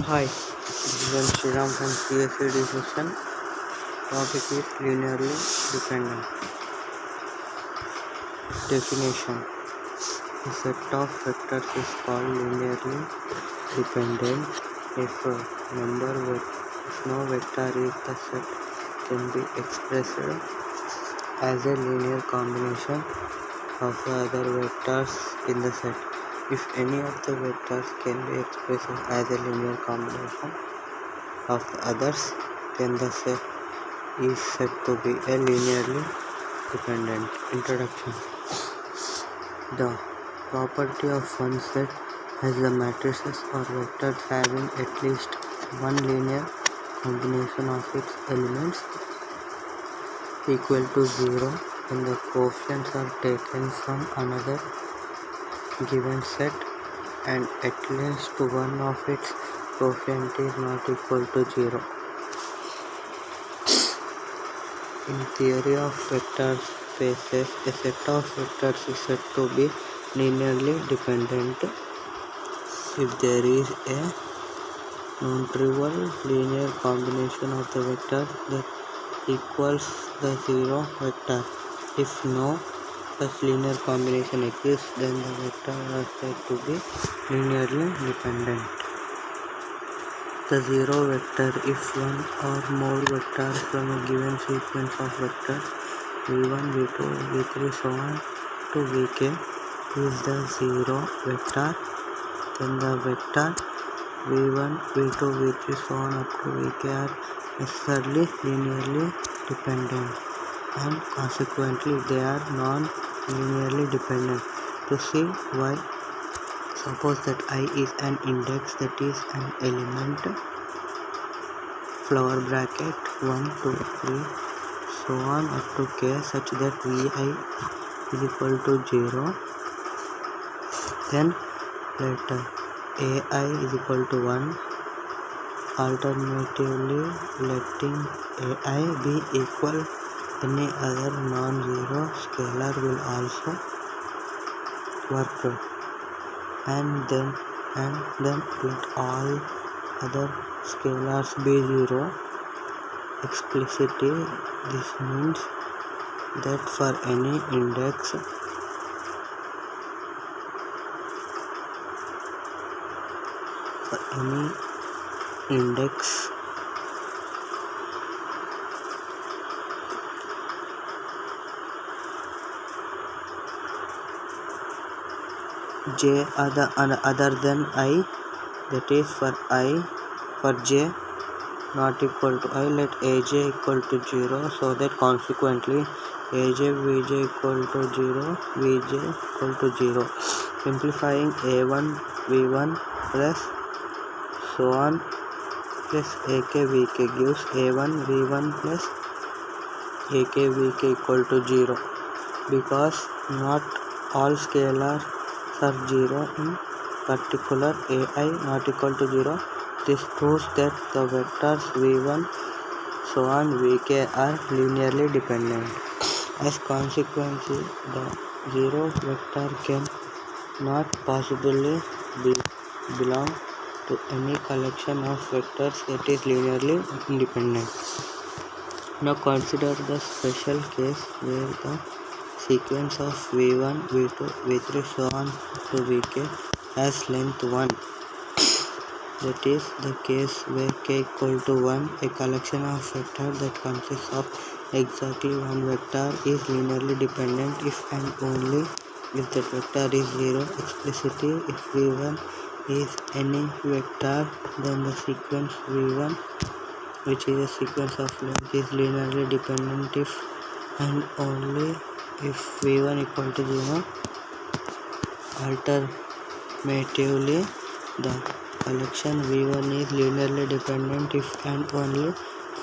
Hi, this is Sriram from CSAD section. Topic is linearly dependent. Definition: a set of vectors is called linearly dependent if no vector is the set can be expressed as a linear combination of the other vectors in the set. If any of the vectors can be expressed as a linear combination of the others, then the set is said to be a linearly dependent. Introduction: the property of one set has the matrices or vectors having at least one linear combination of its elements equal to 0 when the coefficients are taken from another given set and at least one of its coefficient is not equal to 0. In theory of vector spaces, a set of vectors is said to be linearly dependent if there is a non-trivial linear combination of the vectors that equals the zero vector. If no such linear combination exists, then the vectors are said to be linearly dependent. The zero vector, if one or more vectors from a given sequence of vectors v1, v2, v3, so on to vk is the zero vector, then the vector v1, v2, v3, so on up to vk are necessarily linearly dependent, and consequently they are non-linearly dependent. To see why, suppose that I is an index, that is an element flower bracket 1, 2, 3, so on up to k, such that vi is equal to 0, then later ai is equal to 1. Alternatively, letting ai be equal any other non-zero scalar will also work, and then let all other scalars be 0. Explicitly, this means that for any index j other than I, that is for j not equal to I, let aj equal to 0, so that consequently aj vj equal to 0, vj equal to 0. Simplifying a1 v1 plus so on plus ak vk gives a1 v1 plus ak vk equal to 0. Because not all scalars are 0, in particular ai not equal to 0, this proves that the vectors v1 so on vk are linearly dependent. As consequently, the zero vector can not possibly belong to any collection of vectors that is linearly independent. Now consider the special case where the sequence of v1, v2, v3, so on to vk has length 1. That is the case where k equal to 1, a collection of vectors that consists of exactly one vector is linearly dependent if and only if that vector is 0. Explicitly, if v1 is any vector, then the sequence v1, which is a sequence of length, is linearly dependent if and only if v1 equal to 0. Alternatively, the collection v1 is linearly dependent if and only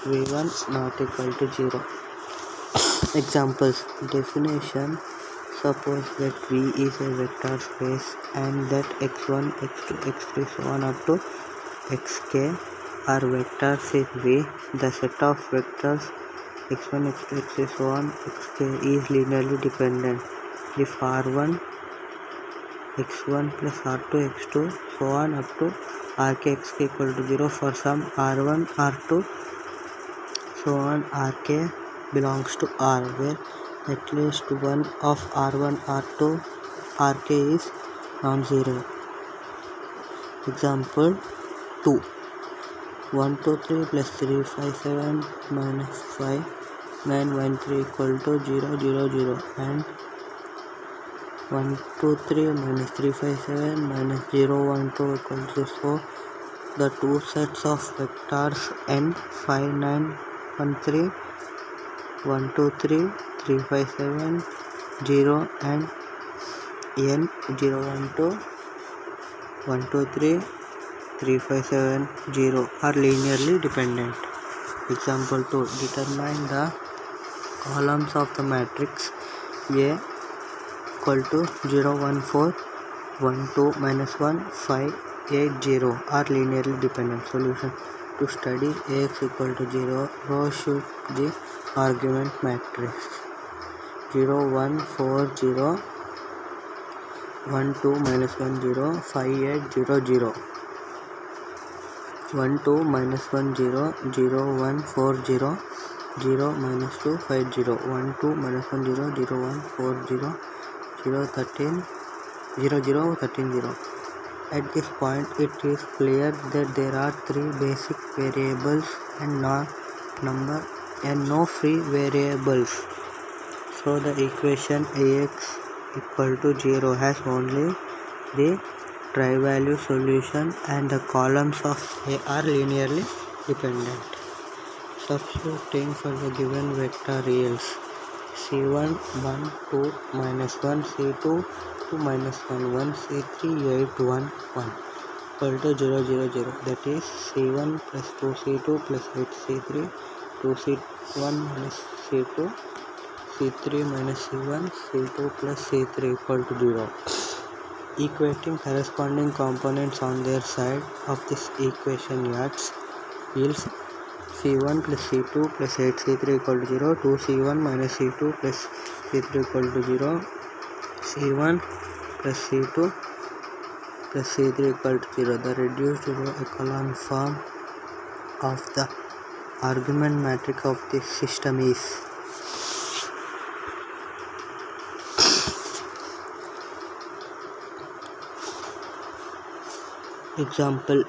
v1 not equal to 0. Examples. Definition: suppose that V is a vector space and that x1, x2, x3, so on up to xk are vectors in V. The set of vectors x1, x2, x3, so on xk is linearly dependent if r1 x1 plus r2 x2 so on up to rk x equal to 0 for some r1 r2 so on rk belongs to r, where at least one of r1 r2 rk is non-zero. Example 2. 1 2 3 plus 3 5 7 minus 5 9 1 3 equal to 0 0 0 and 1 2 3 minus 3 5 7 minus 0 1 2 equals to 4. The two sets of vectors n 5 9 1 3 1 2 3 3 5 7 0 and n 0 1 2 1 2 3 3 5 7 0 are linearly dependent. Example 2. Determine the columns of the matrix A equal to 0 1 4 1 2 minus 1 5 8 0 are linearly dependent. Solution. To study Ax equal to 0, row should the argument matrix 0 1 4 0 1 2 minus 1 0 5 8 0 0 1 2 minus 1 0 0 1 4 0 0 minus 2 5 0 1 2 minus 1 0 0 1 4 0 0 13 0 0 13 0. At this point, it is clear that there are three basic variables and no free variables. So the equation Ax equal to 0 has only the trivalue solution and the columns of A are linearly dependent. Substituting for the given vector reals C1 1 2 minus 1 C2 2 minus 1 1 C3 8 1 1 equal to 0 0 0, that is C1 plus 2 C2 plus 8 C3 2 C1 minus C2 C3 minus C1 C2 plus C3 equal to 0. Equating corresponding components on their side of this equation yields C1 plus C2 plus 8 C3 equal to 0, 2 C1 minus C2 plus C3 equal to 0, C1 plus C2 plus C3 equal to 0. The reduced row echelon form of the argument matrix of this system is Example.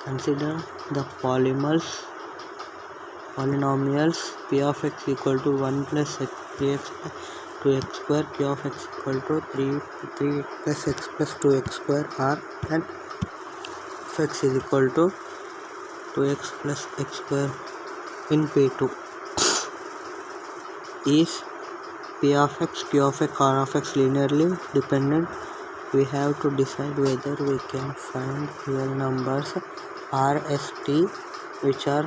Consider the polynomials p of x equal to 1 plus 3x plus 2x square, p of x equal to 3 plus x plus 2x square r, and f x is equal to 2x plus x square in P2. Is p of x, q of x, r of x linearly dependent? We have to decide whether we can find real numbers r, s, t which are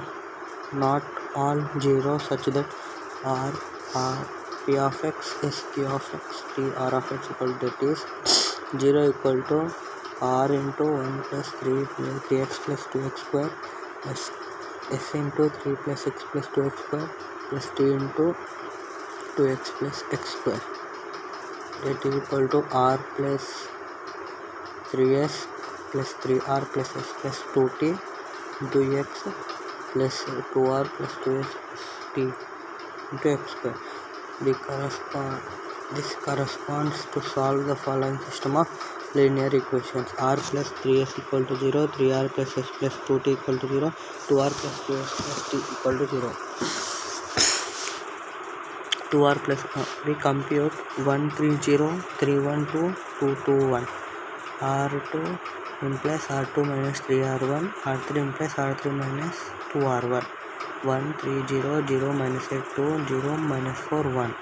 not all 0 such that r p of x, s, q of x, t, r of x equal to, that is 0 equal to r into 1 plus 3x plus 2x square plus s into 3 plus x plus 2x square plus t into 2x plus x square, that is equal to r plus 3s plus 3r plus s plus 2t into x plus 2r plus 2s plus t into x square. This corresponds to solve the following system of linear equations: r plus 3s equal to 0, 3r plus s plus 2t equal to 0, 2r plus 2s plus t equal to 0. 2r plus we compute 1 3 0 3 1 2 2 2 1. R2 implies R2 minus 3R1, R3 implies R3 minus 2R1, 1 3 0 0 minus 8 2 0 minus 4 1.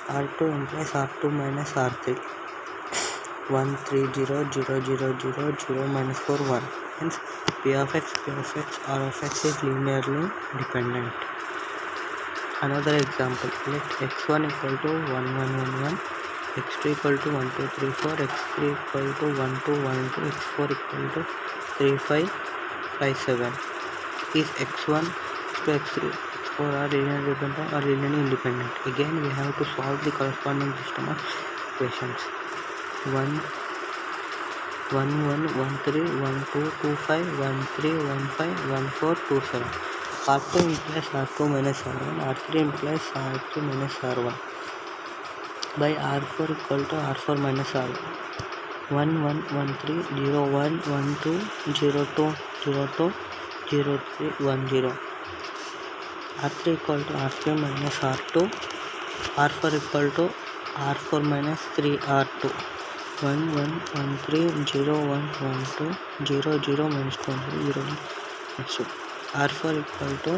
R2 implies R2 minus R3, 1 3 0 0 0 0 0 minus 4 1. Hence P of x, Q of x, R of x is linearly dependent. Another example, let x1 equal to 1 1 1 1, x2 equal to 1 2 3 4, x3 equal to 1 2 1 2, x4 equal to 3 5 5 7. Is x1, x2, x3, x4 are linearly dependent or linearly independent? Again, we have to solve the corresponding system of equations. 1 1 1 1 3 1 2 2 5 1 3 1 5 1 4 2 7. R2 implies R2 minus R1. R3 implies R3 minus R1 by R4 equal to R4 minus R1. 1 1 1 3 0 1 1 2 0 2 0 2 0 3 1 0. R3 equal to R3 minus R2. R4 equal to R4 minus 3 R2. 1 1 1 3 0 1 1 2 0 0 minus 2 0 minus 2. R4 equal to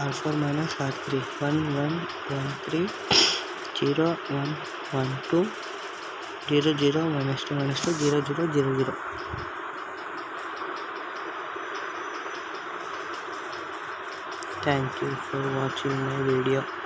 R4 minus R3. 1 1 1 3 0 1 1 2 0 0 minus 2 0 0 0 0. Thank you for watching my video.